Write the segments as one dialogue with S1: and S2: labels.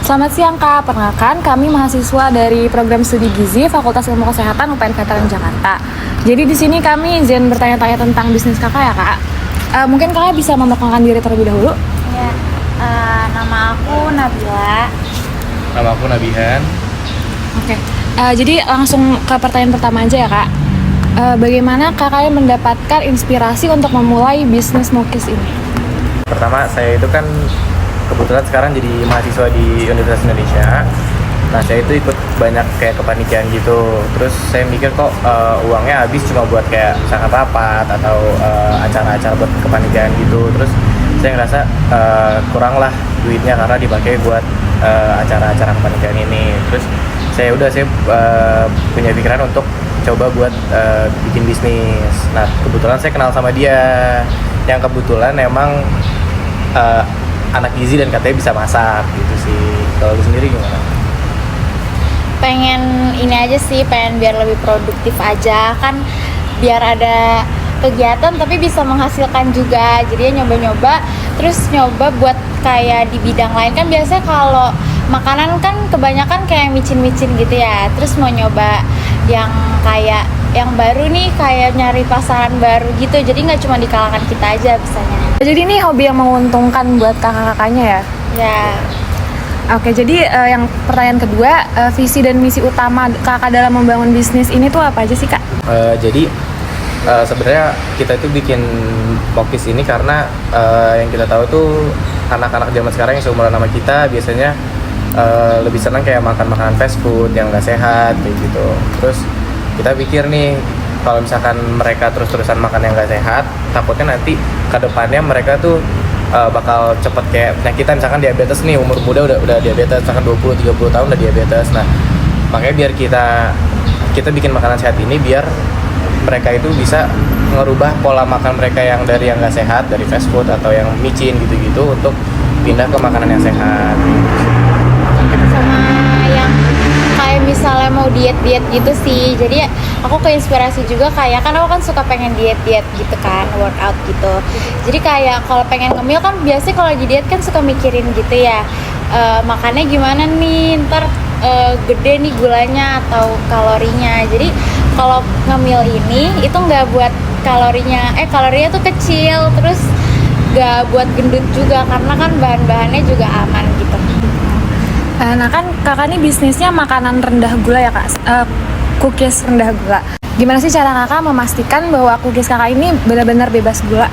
S1: Selamat siang Kak, perkenalkan kami mahasiswa dari program studi Gizi Fakultas Ilmu Kesehatan UPN Veteran Jakarta. Jadi di sini kami izin bertanya-tanya tentang bisnis Kakak ya Kak. Mungkin Kakak bisa memperkenalkan diri terlebih dahulu?
S2: Ya, nama aku Nabila.
S3: Nama aku Nabihan.
S1: Oke, jadi langsung ke pertanyaan pertama aja ya Kak. Bagaimana Kakak mendapatkan inspirasi untuk memulai bisnis Mukis ini?
S3: Pertama, saya itu kan kebetulan sekarang jadi mahasiswa di Universitas Indonesia. Nah, saya itu ikut banyak kayak kepanitiaan gitu. Terus saya mikir kok uangnya habis cuma buat kayak sangat rapat atau acara-acara buat kepanitiaan gitu. Terus saya ngerasa kurang lah duitnya karena dipakai buat acara-acara kepanitiaan ini. Terus saya punya pikiran untuk coba buat bikin bisnis. Nah, kebetulan saya kenal sama dia yang kebetulan emang anak gizi dan katanya bisa masak gitu sih. Kalau lu sendiri gimana?
S2: Pengen ini aja sih, pengen biar lebih produktif aja kan, biar ada kegiatan tapi bisa menghasilkan juga. Jadi nyoba-nyoba, terus nyoba buat kayak di bidang lain kan biasanya kalau makanan kan kebanyakan kayak micin-micin gitu ya. Terus mau nyoba yang kayak yang baru nih, kayak nyari pasaran baru gitu. Jadi nggak cuma di kalangan kita aja bisanya.
S1: Jadi ini hobi yang menguntungkan buat kakak-kakaknya ya?
S2: Ya.
S1: Oke, jadi yang pertanyaan kedua, visi dan misi utama kakak dalam membangun bisnis ini tuh apa aja sih Kak?
S3: Jadi sebenarnya kita itu bikin Mukis ini karena yang kita tahu tuh anak-anak zaman sekarang yang seumuran sama kita biasanya lebih senang kayak makan makanan fast food yang nggak sehat kayak gitu. Terus kita pikir nih, kalau misalkan mereka terus-terusan makan yang nggak sehat, takutnya nanti ke depannya mereka tuh bakal cepet kayak penyakitan, misalkan diabetes nih, umur muda udah diabetes, misalkan 20-30 tahun udah diabetes. Nah, makanya biar kita bikin makanan sehat ini biar mereka itu bisa ngerubah pola makan mereka yang dari yang nggak sehat, dari fast food atau yang micin gitu-gitu, untuk pindah ke makanan yang sehat.
S2: Sama yang kayak misalnya mau diet-diet gitu sih. Jadi aku keinspirasi juga, kayak kan aku kan suka pengen diet-diet gitu kan, workout gitu. Jadi kayak kalau pengen ngemil kan biasanya kalau lagi diet kan suka mikirin gitu ya, makannya gimana nih, ntar gede nih gulanya atau kalorinya. Jadi kalau ngemil ini itu nggak buat kalorinya tuh kecil, terus nggak buat gendut juga karena kan bahan-bahannya juga aman gitu.
S1: Nah kan kakak ini bisnisnya makanan rendah gula ya Kak, cookies rendah gula. Gimana sih cara kakak memastikan bahwa cookies kakak ini benar-benar bebas gula?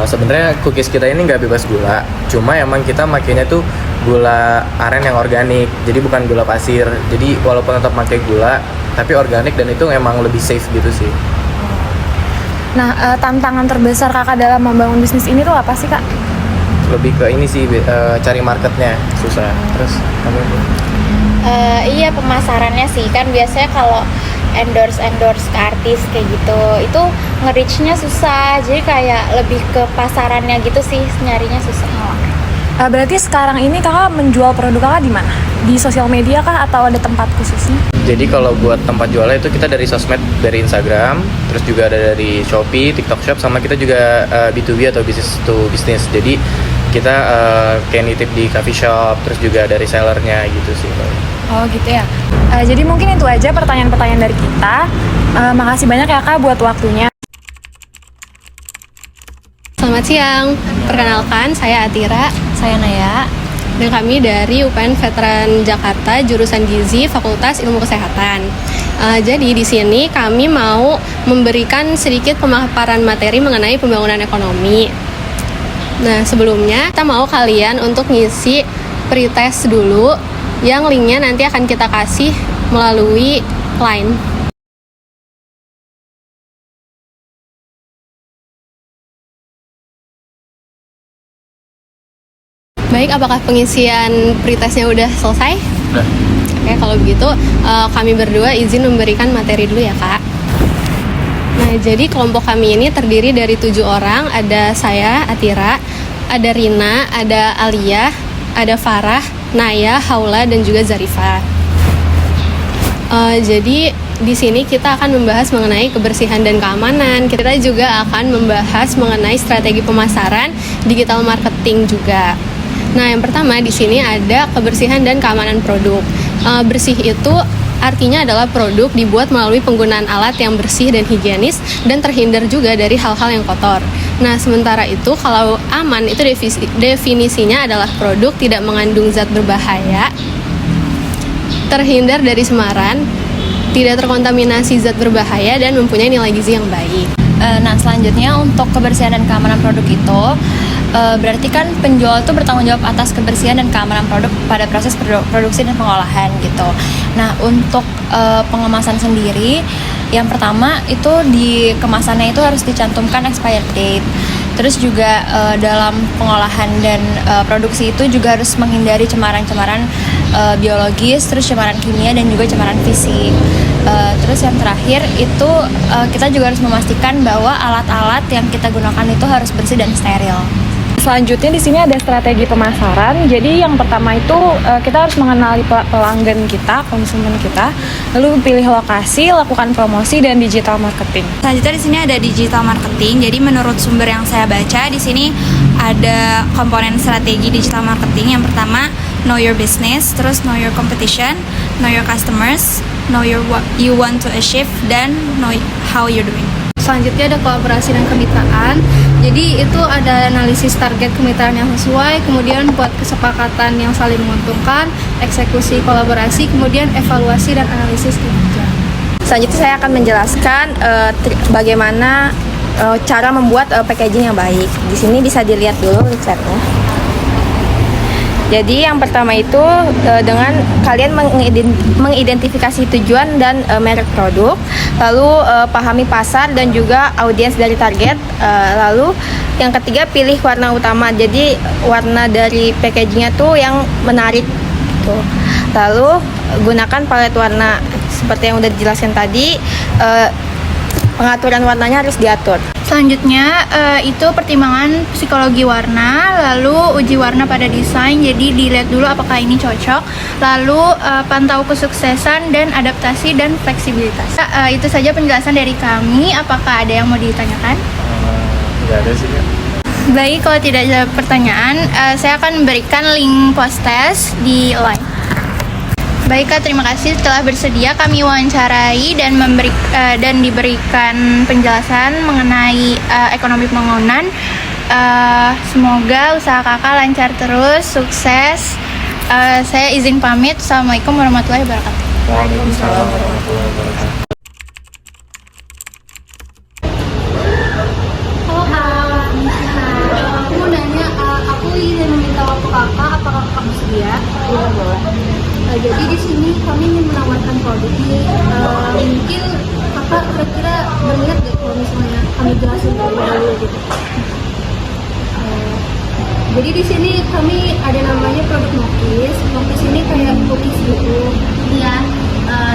S3: Sebenarnya cookies kita ini nggak bebas gula, cuma emang kita makainya tuh gula aren yang organik, jadi bukan gula pasir. Jadi walaupun tetap pakai gula, tapi organik dan itu emang lebih safe gitu sih.
S1: Nah, tantangan terbesar kakak dalam membangun bisnis ini tuh apa sih Kak?
S3: Lebih ke ini sih, cari marketnya susah. Terus kamu?
S2: Iya, pemasarannya sih kan biasanya kalau endorse ke artis kayak gitu itu nge-reach-nya susah, jadi kayak lebih ke pasarannya gitu sih, nyarinya susah.
S1: Berarti sekarang ini kakak menjual produk kakak di mana? Di sosial media kah atau ada tempat khususnya?
S3: Jadi kalau buat tempat jualnya itu kita dari sosmed, dari Instagram, terus juga ada dari Shopee, TikTok Shop, sama kita juga B2B atau business to business. Jadi kita kayak nitip di coffee shop, terus juga dari sellernya gitu sih.
S1: Oh gitu ya. Jadi mungkin itu aja pertanyaan-pertanyaan dari kita. Makasih banyak ya Kak buat waktunya.
S4: Selamat siang, perkenalkan saya Atira.
S2: Saya Naya.
S4: Dan kami dari UPN Veteran Jakarta, jurusan Gizi, Fakultas Ilmu Kesehatan. Jadi di sini kami mau memberikan sedikit pemaparan materi mengenai pembangunan ekonomi. Nah, sebelumnya kita mau kalian untuk ngisi pretest dulu, yang linknya nanti akan kita kasih melalui Line. Baik, apakah pengisian pretestnya udah selesai?
S3: Udah.
S4: Oke, kalau begitu kami berdua izin memberikan materi dulu ya Kak. Nah, jadi kelompok kami ini terdiri dari 7 orang. Ada saya, Atira, ada Rina, ada Alia, ada Farah, Naya, Haula, dan juga Zarifa. Jadi di sini kita akan membahas mengenai kebersihan dan keamanan. Kita juga akan membahas mengenai strategi pemasaran, digital marketing juga. Nah, yang pertama di sini ada kebersihan dan keamanan produk. Bersih itu artinya adalah produk dibuat melalui penggunaan alat yang bersih dan higienis dan terhindar juga dari hal-hal yang kotor. Nah, sementara itu kalau aman itu definisinya adalah produk tidak mengandung zat berbahaya, terhindar dari cemaran, tidak terkontaminasi zat berbahaya, dan mempunyai nilai gizi yang baik.
S5: Nah, selanjutnya untuk kebersihan dan keamanan produk itu berarti kan penjual itu bertanggung jawab atas kebersihan dan keamanan produk pada proses produksi dan pengolahan gitu. Nah, untuk pengemasan sendiri, yang pertama itu di kemasannya itu harus dicantumkan expired date. Terus juga dalam pengolahan dan produksi itu juga harus menghindari cemaran-cemaran biologis, terus cemaran kimia dan juga cemaran fisik. Terus yang terakhir itu kita juga harus memastikan bahwa alat-alat yang kita gunakan itu harus bersih dan steril.
S1: Selanjutnya di sini ada strategi pemasaran. Jadi yang pertama itu kita harus mengenali pelanggan kita, konsumen kita, lalu pilih lokasi, lakukan promosi dan digital marketing.
S6: Selanjutnya di sini ada digital marketing. Jadi menurut sumber yang saya baca di sini ada komponen strategi digital marketing. Yang pertama, know your business, terus know your competition, know your customers, know your what you want to achieve, dan know how you're doing.
S4: Selanjutnya ada kolaborasi dan kemitraan. Jadi itu ada analisis target kemitraan yang sesuai, kemudian buat kesepakatan yang saling menguntungkan, eksekusi kolaborasi, kemudian evaluasi dan analisis kinerja.
S7: Selanjutnya saya akan menjelaskan bagaimana cara membuat packaging yang baik. Di sini bisa dilihat dulu leafletnya. Jadi yang pertama itu dengan kalian mengidentifikasi tujuan dan merek produk, lalu pahami pasar dan juga audiens dari target, lalu yang ketiga pilih warna utama. Jadi warna dari packagingnya tuh yang menarik gitu. Lalu gunakan palet warna seperti yang udah dijelaskan tadi. Pengaturan warnanya harus diatur.
S2: Selanjutnya itu pertimbangan psikologi warna, lalu uji warna pada desain. Jadi dilihat dulu apakah ini cocok, lalu pantau kesuksesan dan adaptasi dan fleksibilitas. Itu saja penjelasan dari kami. Apakah ada yang mau ditanyakan?
S3: Nggak ada sih, Kak.
S2: Baik, kalau tidak ada pertanyaan, saya akan memberikan link post test di line. Baik Kak, terima kasih telah bersedia kami wawancarai dan diberikan penjelasan mengenai ekonomi pembangunan. Semoga usaha kakak lancar terus, sukses. Saya izin pamit. Assalamualaikum warahmatullahi wabarakatuh.
S3: Waalaikumsalam warahmatullahi wabarakatuh.
S4: Halo Kak, aku mau nanya, aku ingin meminta waktu kakak, apakah kakak bersedia? Iya boleh. Jadi di sini kami ingin menawarkan produk ini. Mungkin kakak kira-kira berminat gak kalau misalnya kami jelasin terlebih dahulu gitu. Jadi di sini kami ada namanya produk Nokis. Nokis ini kayak cookies gitu.
S2: Iya,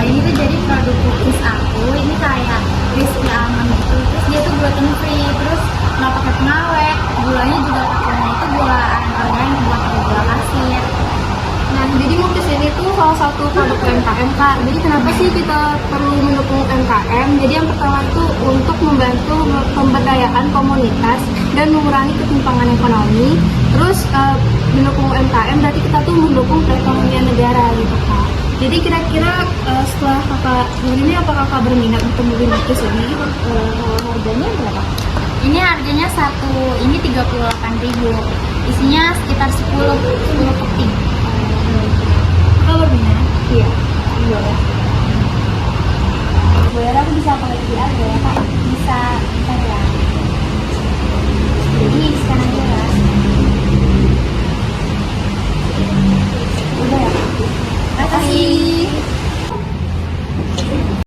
S2: ini tuh jadi produk cookies aku. Ini kayak crispy almond gitu. Terus dia tuh gluten free, terus nggak pakai pengawet. Gulanya juga pakainya itu gula aren organik, bukan pakai gula pasir.
S4: Nah, jadi Nokis ini tuh salah satu produk UMKM Kak. Jadi kenapa sih kita perlu mendukung UMKM? Jadi yang pertama itu untuk membantu pemberdayaan komunitas dan mengurangi ketimpangan ekonomi. Terus mendukung UMKM berarti kita tuh mendukung perekonomian negara gitu Kak. Jadi kira-kira setelah kakak ini apa kakak berminat untuk membeli Nokis ini? Harganya berapa?
S2: Ini harganya ini 38.000. Isinya sekitar 10 keping.
S4: Kakak berminat?
S2: Iya.
S4: Boleh.
S2: Boleh aku bisa pakai QR ya Kak? Bisa